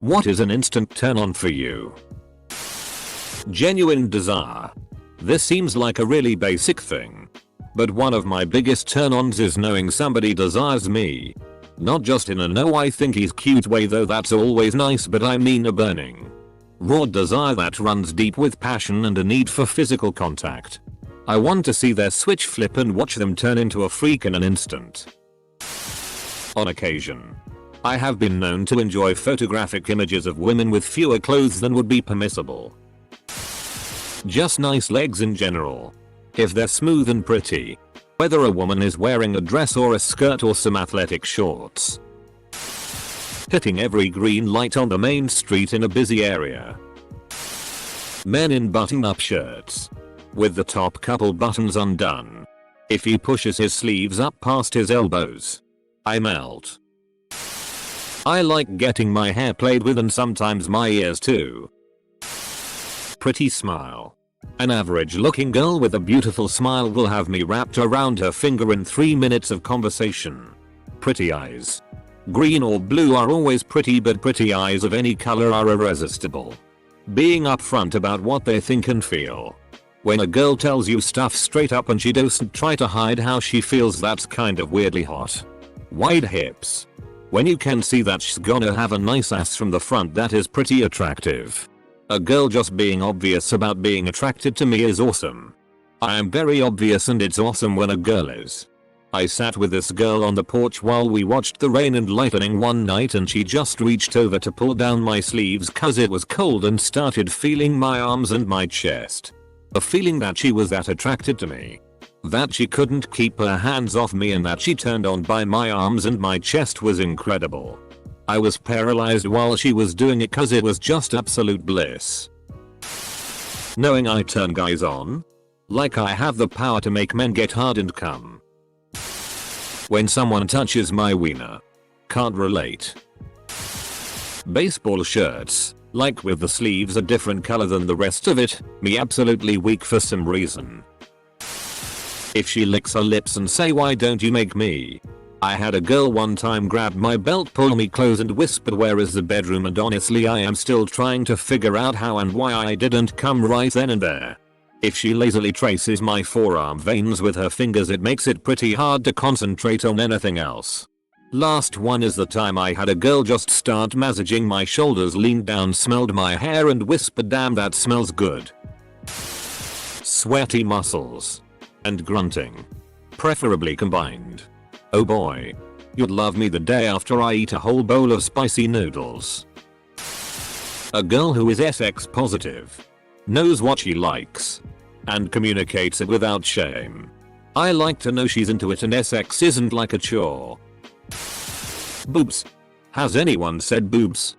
What is an instant turn on for you? Genuine desire. This seems like a really basic thing. But one of my biggest turn-ons is knowing somebody desires me. Not just in a "no I think he's cute" way, though that's always nice, but I mean a burning, raw desire that runs deep with passion and a need for physical contact. I want to see their switch flip and watch them turn into a freak in an instant. On occasion, I have been known to enjoy photographic images of women with fewer clothes than would be permissible. Just nice legs in general. If they're smooth and pretty. Whether a woman is wearing a dress or a skirt or some athletic shorts. Hitting every green light on the main street in a busy area. Men in button-up shirts. With the top couple buttons undone. If he pushes his sleeves up past his elbows, I melt. I like getting my hair played with and sometimes my ears too. Pretty smile. An average looking girl with a beautiful smile will have me wrapped around her finger in 3 minutes of conversation. Pretty eyes. Green or blue are always pretty, but pretty eyes of any color are irresistible. Being upfront about what they think and feel. When a girl tells you stuff straight up and she doesn't try to hide how she feels, that's kind of weirdly hot. Wide hips. When you can see that she's gonna have a nice ass from the front, that is pretty attractive. A girl just being obvious about being attracted to me is awesome. I am very obvious and it's awesome when a girl is. I sat with this girl on the porch while we watched the rain and lightning one night, and she just reached over to pull down my sleeves cause it was cold and started feeling my arms and my chest. A feeling that she was that attracted to me. That she couldn't keep her hands off me and that she turned on by my arms and my chest was incredible. I was paralyzed while she was doing it cause it was just absolute bliss. Knowing I turn guys on? Like I have the power to make men get hard and come. When someone touches my wiener. Can't relate. Baseball shirts, like with the sleeves a different color than the rest of it, me absolutely weak for some reason. If she licks her lips and say "why don't you make me?" I had a girl one time grab my belt, pull me close and whisper "where is the bedroom?" and honestly I am still trying to figure out how and why I didn't come right then and there. If she lazily traces my forearm veins with her fingers, it makes it pretty hard to concentrate on anything else. Last one is the time I had a girl just start massaging my shoulders, leaned down, smelled my hair and whispered "damn, that smells good." Sweaty muscles. And grunting. Preferably combined. Oh boy. You'd love me the day after I eat a whole bowl of spicy noodles. A girl who is sex positive. Knows what she likes. And communicates it without shame. I like to know she's into it and sex isn't like a chore. Boobs. Has anyone said boobs?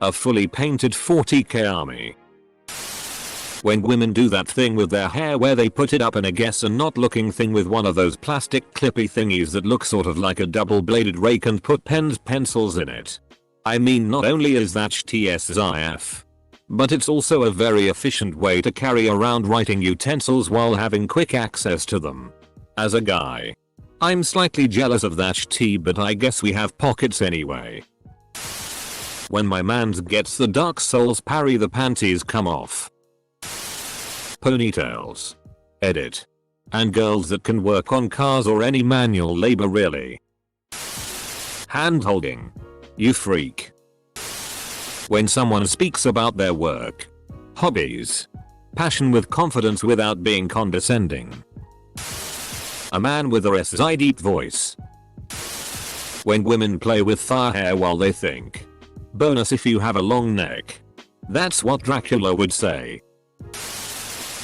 A fully painted 40k army. When women do that thing with their hair where they put it up in a guess and not looking thing with one of those plastic clippy thingies that look sort of like a double-bladed rake and put pencils in it. I mean, not only is that TSIF, but it's also a very efficient way to carry around writing utensils while having quick access to them. As a guy, I'm slightly jealous of that tea, but I guess we have pockets anyway. When my mans gets the Dark Souls parry, the panties come off. Ponytails. Edit. And girls that can work on cars or any manual labor really. Hand holding. You freak. When someone speaks about their work, hobbies, passion with confidence without being condescending. A man with a SI deep voice. When women play with thigh hair while they think. Bonus if you have a long neck. That's what Dracula would say.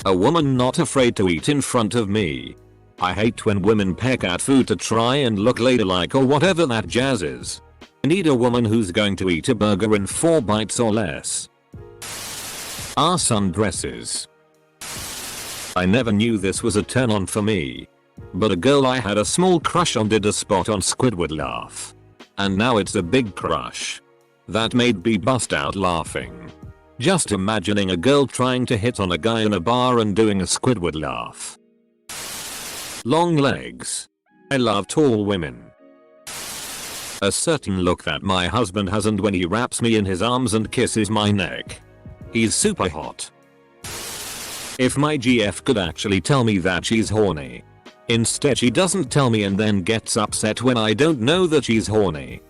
A woman not afraid to eat in front of me. I hate when women peck at food to try and look ladylike or whatever that jazz is. I need a woman who's going to eat a burger in 4 bites or less. Our sundresses. I never knew this was a turn on for me. But a girl I had a small crush on did a spot on Squidward laugh. And now it's a big crush. That made me bust out laughing. Just imagining a girl trying to hit on a guy in a bar and doing a Squidward laugh. Long legs. I love tall women. A certain look that my husband has, and when he wraps me in his arms and kisses my neck. He's super hot. If my GF could actually tell me that she's horny. Instead she doesn't tell me and then gets upset when I don't know that she's horny.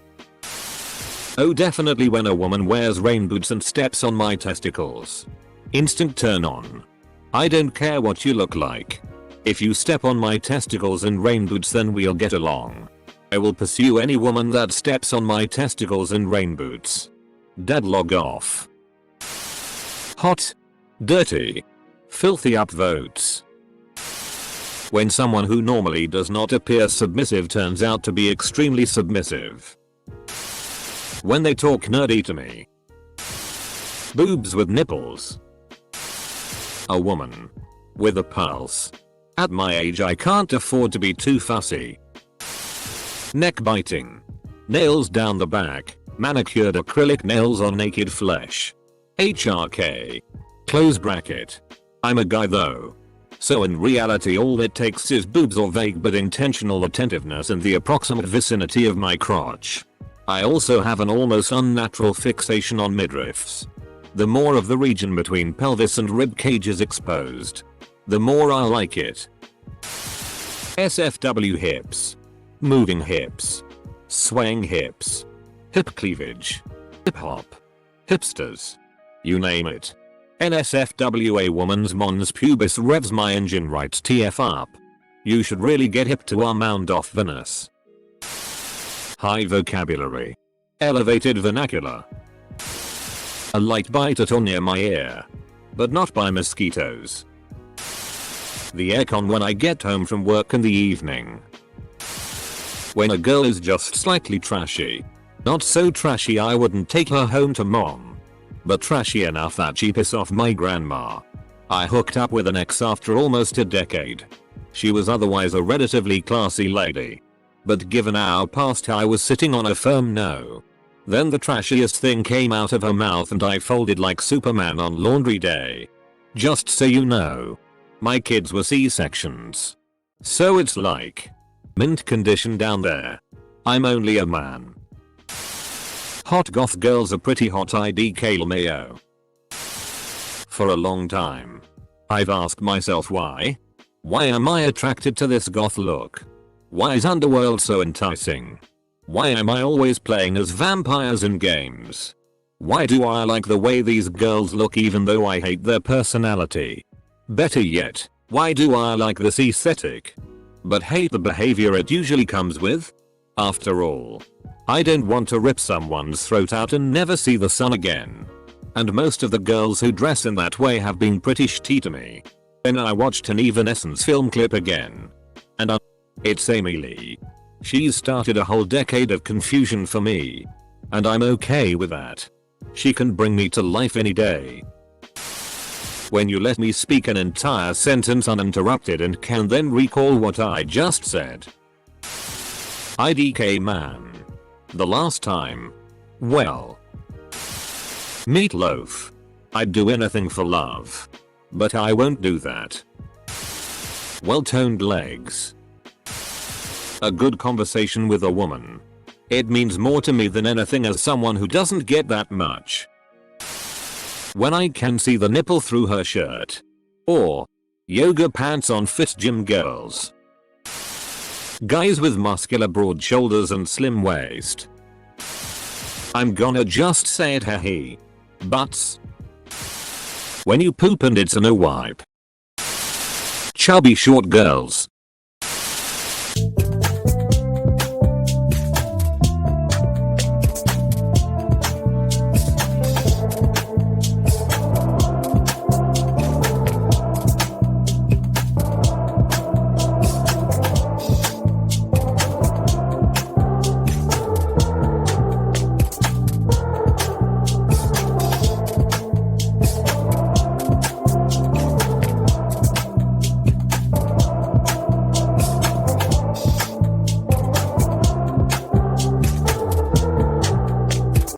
Oh, definitely when a woman wears rain boots and steps on my testicles. Instant turn on. I don't care what you look like. If you step on my testicles in rain boots, then we'll get along. I will pursue any woman that steps on my testicles in rain boots. Dad, log off. Hot. Dirty. Filthy upvotes. When someone who normally does not appear submissive turns out to be extremely submissive. When they talk nerdy to me. Boobs with nipples. A woman. With a pulse. At my age I can't afford to be too fussy. Neck biting. Nails down the back. Manicured acrylic nails on naked flesh. HRK. Close bracket. I'm a guy though. So in reality all it takes is boobs or vague but intentional attentiveness in the approximate vicinity of my crotch. I also have an almost unnatural fixation on midriffs. The more of the region between pelvis and rib cage is exposed, the more I like it. SFW hips. Moving hips. Swaying hips. Hip cleavage. Hip hop. Hipsters. You name it. NSFW, a woman's mons pubis revs my engine right TF up. You should really get hip to our mound off Venus. High vocabulary. Elevated vernacular. A light bite at or near my ear. But not by mosquitoes. The aircon when I get home from work in the evening. When a girl is just slightly trashy. Not so trashy I wouldn't take her home to mom. But trashy enough that she piss off my grandma. I hooked up with an ex after almost a decade. She was otherwise a relatively classy lady. But given our past I was sitting on a firm no. Then the trashiest thing came out of her mouth and I folded like Superman on laundry day. Just so you know. My kids were C-sections. So it's like mint condition down there. I'm only a man. Hot goth girls are pretty hot IDK LMAO. For a long time. I've asked myself why. Why am I attracted to this goth look? Why is Underworld so enticing? Why am I always playing as vampires in games? Why do I like the way these girls look even though I hate their personality? Better yet, why do I like this aesthetic? But hate the behavior it usually comes with? After all, I don't want to rip someone's throat out and never see the sun again. And most of the girls who dress in that way have been pretty shitty to me. Then I watched an Evanescence film clip again. And it's Amy Lee. She's started a whole decade of confusion for me. And I'm okay with that. She can bring me to life any day. When you let me speak an entire sentence uninterrupted and can then recall what I just said. IDK man. The last time. Well. Meatloaf. I'd do anything for love. But I won't do that. Well-toned legs. A good conversation with a woman. It means more to me than anything as someone who doesn't get that much. When I can see the nipple through her shirt. Or yoga pants on fit gym girls. Guys with muscular broad shoulders and slim waist. I'm gonna just say it, he. Butts. When you poop and it's a no wipe. Chubby short girls.